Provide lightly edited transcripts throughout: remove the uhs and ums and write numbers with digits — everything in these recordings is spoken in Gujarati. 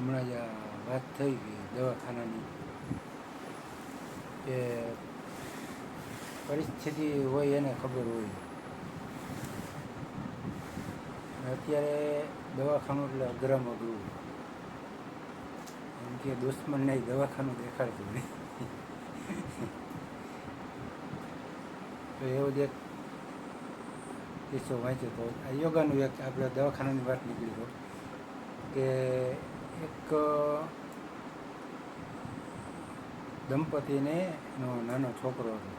હમણાં જ આ વાત થઈ ગઈ દવાખાનાની કે પરિસ્થિતિ હોય એને ખબર હોય. અત્યારે દવાખાનું એટલે અઘરામાં અઘરું, એમ કે દુશ્મનને દવાખાનું દેખાડતું નહીં. તો એવો જ એક કિસ્સો વાંચ્યો તો આ યોગાનું એક આપણે દવાખાનાની વાત નીકળી તો કે એક દંપતીને એનો નાનો છોકરો હતો,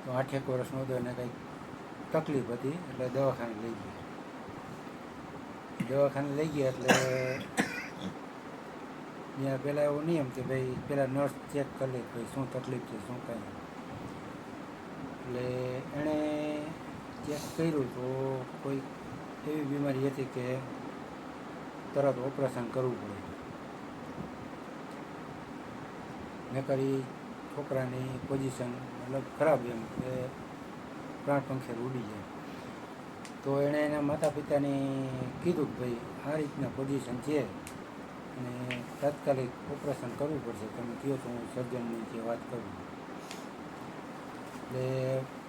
તો 8 વર્ષનો હતો. એને કંઈક તકલીફ હતી એટલે દવાખાને લઈ ગયા એટલે ત્યાં પહેલાં એવો નિયમ કે ભાઈ પહેલાં નર્સ ચેક કરી લે ભાઈ શું તકલીફ છે શું કાંઈ. એટલે એણે ચેક કર્યું તો કોઈ એવી બીમારી હતી કે તરત ઓપરેશન કરવું પડે, નકરી છોકરાની પોઝિશન મતલબ ખરાબ, એમ કે પ્રાણ પંખે ઉડી જાય. તો એણે એના માતા પિતાને કીધું કે ભાઈ આ રીતના પોઝિશન છે અને તાત્કાલિક ઓપરેશન કરવું પડશે, તમે કહો તો હું સર્જનની જે વાત કરું. એટલે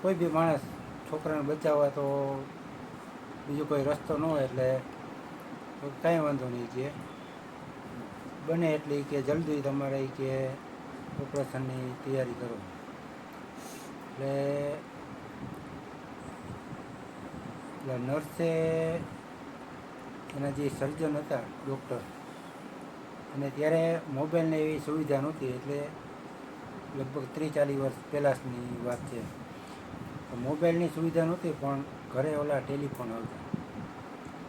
કોઈ બી માણસ છોકરાને બચાવવા તો બીજો કોઈ રસ્તો ન હોય, એટલે કાંઈ વાંધો નહીં કે બને એટલી કે જલ્દી તમારે કે ઓપરેશનની તૈયારી કરો. એટલે નર્સે એના જે સર્જન હતા ડૉક્ટર, અને ત્યારે મોબાઈલને એવી સુવિધા નહોતી, એટલે લગભગ 30-40 વર્ષ પહેલાંની વાત છે. તો મોબાઈલની સુવિધા નહોતી પણ ઘરે ઓલા ટેલિફોન આવતા.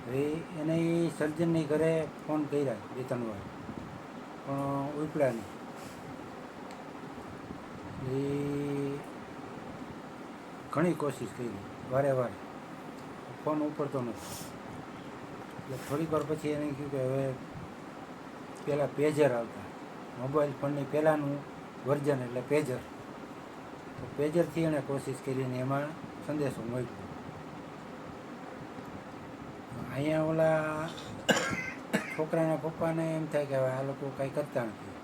હવે એને એ સર્જનની ઘરે ફોન કર્યા 2-3 વાર પણ ઉપડ્યા નહીં. એ ઘણી કોશિશ કરી વારે ફોન ઉપડતો નથી. એટલે થોડીક વાર પછી એને કહ્યું કે હવે પહેલાં પેજર આવતા, મોબાઈલ ફોનની પહેલાંનું વર્ઝન એટલે પેજર. તો પેજરથી એણે કોશિશ કરીને એમાં સંદેશો મોકલ્યો. અહીંયા ઓલા છોકરાના પપ્પાને એમ થાય કે હવે આ લોકો કાંઈ કરતા નથી,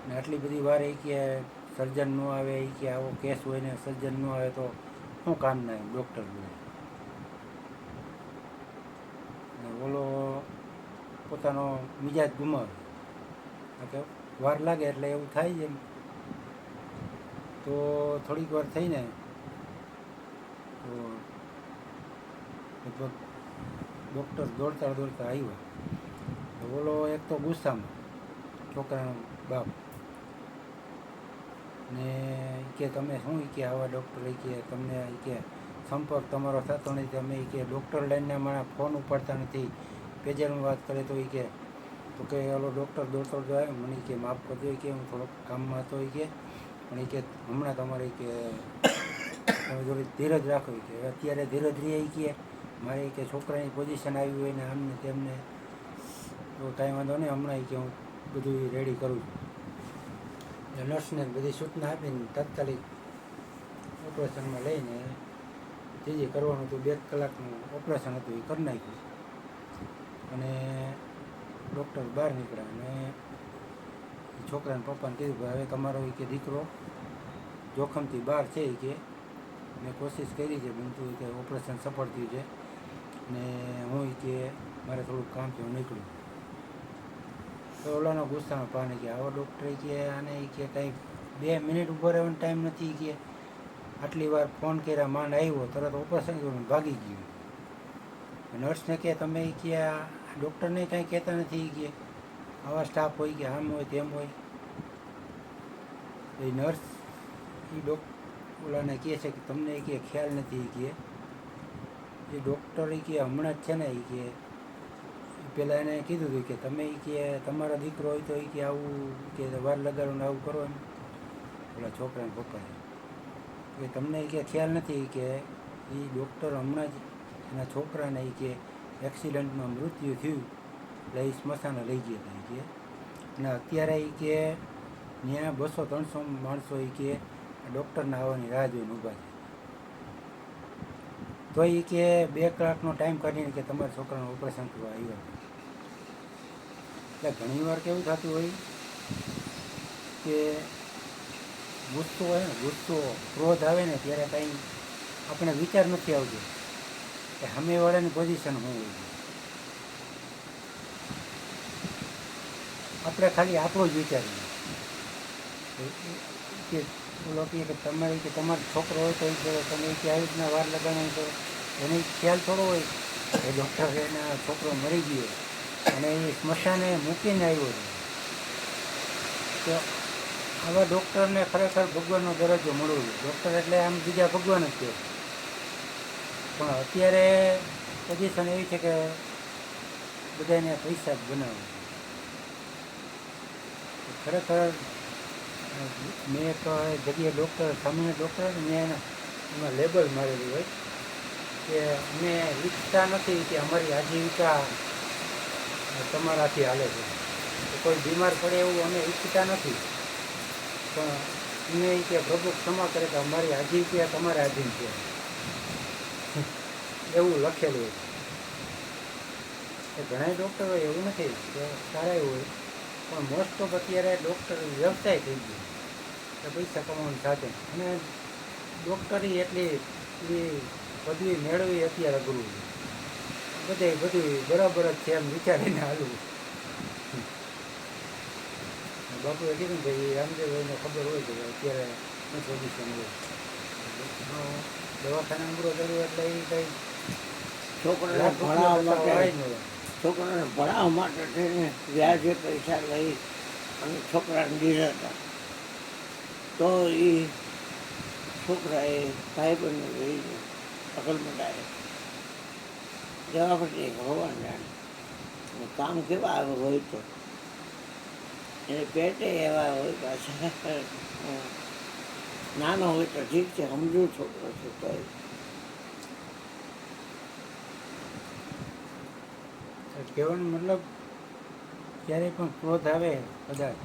ને આટલી બધી વાર એ કે સર્જન ન આવે, એ કે આવો કેસ હોય ને સર્જન ન આવે તો શું કામ ના ડૉક્ટર બોલે. ઓલો પોતાનો મિજાજ ગુમાવે, કે વાર લાગે એટલે એવું થાય જ એમ. તો થોડીક વાર થઈને તો લગભગ ડૉક્ટર દોડતા આવ્યા. તો ઓલો એક તો ગુસ્સામાં છોકરાનો બાપ, ને કે તમે શું કે આવા ડૉક્ટર કે તમને કે સંપર્ક તમારો થતો નથી, તમે કે ડૉક્ટર લાઈનના મારા ફોન ઉપાડતા નથી, પેજરમાં વાત કરે તો કે ઓલો ડૉક્ટર દોડતો આવે. મને કે માફ કરજો કે હું થોડોક કામમાં હતો કે, પણ એ કે હમણાં તમારે કે તમે થોડી ધીરજ રાખો કે અત્યારે ધીરજ રહે કે મારે કે છોકરાની પોઝિશન આવી હોય ને આમને તેમને, તો કાંઈ વાંધો નહીં, હમણાં કે હું બધું રેડી કરું છું. નર્સને બધી સૂચના આપીને તાત્કાલિક ઓપરેશનમાં લઈને જે કરવાનું હતું 2 કલાકનું ઓપરેશન હતું એ કરી નાખ્યું. અને ડૉક્ટર બહાર નીકળ્યા અને છોકરાના પપ્પાને કીધું કે હવે તમારો કે દીકરો જોખમથી બહાર છે કે મેં કોશિશ કરી છે બનતું કે ઓપરેશન સફળ થયું છે, ને હું કે મારે થોડુંક કામ છે હું નીકળું. તો ઓલાનો ગુસ્સાનો પાને કે આવા ડૉક્ટરે કે આને કે કંઈ 2 મિનિટ ઊભો રહેવાનો ટાઈમ નથી કે આટલી વાર ફોન કર્યા, માંડ આવ્યો તરત ઓપરેશન કર્યું ભાગી ગયું. નર્સને કે તમે કે આ ડૉક્ટરને કાંઈ કહેતા નથી કે આવા સ્ટાફ હોય કે આમ હોય તેમ હોય. એ નર્સ એ ઓલાને કહે છે કે તમને કે ખ્યાલ નથી કે એ ડૉક્ટર કે હમણાં જ છે ને એ કે પહેલાં એને કીધું હતું કે તમે કે તમારો દીકરો હોય તો એ કે આવું કે વાર લગાડો ને આવું કરો એમ. ઓલા છોકરાના પપ્પાએ કે તમને કે ખ્યાલ નથી કે એ ડૉક્ટર હમણાં જ એના છોકરાને કે એક્સિડન્ટમાં મૃત્યુ થયું એટલે એ સ્મશાને લઈ ગયા હતા કે, અને અત્યારે એ કે ત્યાં 200-300 માણસો એ કે ડૉક્ટરના આવવાની રાહ જોઈને ઊભા છે. તો એ કે 2 કલાકનો ટાઈમ કાઢીને કે તમારા છોકરાનું ઓપરેશન કરવા આવ્યા. એટલે ઘણીવાર કેવું થતું હોય કે ગુસ્સો હોય ને, ગુસ્સો ક્રોધ આવે ને ત્યારે કંઈ આપણે વિચાર નથી આવતો કે સામેવાળાની પોઝિશન શું હોય છે. આપણે ખાલી આપણું જ વિચારીએ કે ઓલો કહે કે તમારે કે તમારો છોકરો હોય તો એ કરો, તમે કે આવી રીતના વાર લગાડવાનું કરો, એને ખ્યાલ થોડો હોય કે ડૉક્ટર એના છોકરો મરી ગયો અને એ સ્મશાને મૂકીને આવ્યો છે. તો આવા ડૉક્ટરને ખરેખર ભગવાનનો દરજ્જો મળવો જોઈએ. ડૉક્ટર એટલે આમ બીજા ભગવાન જ છે. પણ અત્યારે પોઝિશન એવી છે કે બધાને પૈસા જ બનાવે. ખરેખર મેં એક જગ્યાએ ડૉક્ટર સામાન્ય ડૉક્ટર મેં એમાં લેબલ મારેલું હોય કે અમે ઈચ્છતા નથી કે અમારી આજીવિકા તમારાથી હાલે છે. કોઈ બીમાર પડે એવું અમે ઈચ્છતા નથી, પણ અમે કે પ્રભુ ક્ષમા કરે કે અમારી આજીવિકા તમારા આધીન છે એવું લખેલું હોય. ઘણા ડૉક્ટરો એવું નથી કે સારા હોય, પણ મોસ્ટ ઓફ અત્યારે ડૉક્ટર વ્યવસાય થઈ ગયો કે પૈસા કમાવાનું સાધન. અને ડૉક્ટરી એટલી એ પદવી મેળવી અત્યારે અઘરું છે. બધું બરાબર જ છે એમ વિચારીને હાલવું. બાપુએ કીધું કે એ રામદેવભાઈને ખબર હોય કે અત્યારે શું પોઝિશન હોય. દવાખાના અમરો કર્યું એટલે એ કંઈ છોકરાને ભણાવવા માટે થઈને વ્યાજે પૈસા લઈ અને છોકરાને દીધા હતા. તો એ છોકરાએ ભાઈબંધને લઈને અકલમટાએ જવા પછી ભગવાન જાણે કામ કેવા આવે હોય તો એને પેટે એવા હોય પાછા. નાનો હોય તો ઠીક છે, સમજુ છોકરો છે તો કહેવાનો મતલબ ક્યારેય પણ ક્રોધ આવે કદાચ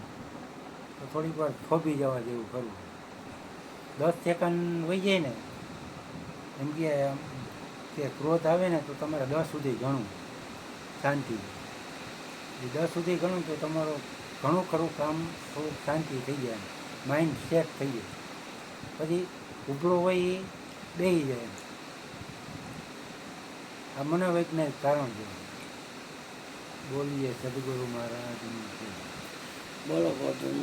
તો થોડીક વાર થોભી જવા જેવું કરવું. 10 સેકન્ડ વહી જાય ને એમ કે ક્રોધ આવે ને તો તમારે 10 સુધી ગણવું શાંતિ. એ 10 સુધી ગણું તો તમારું ઘણું ખરું કામ થોડુંક શાંતિ થઈ જાય, માઇન્ડ સેટ થઈ જાય. પછી ઉભરો હોય એ બેસી જાય. આ મનોવૈજ્ઞાનિક કારણ છે. બોલીએ સદગુરુ મહારાજની. બોલો ગોતમ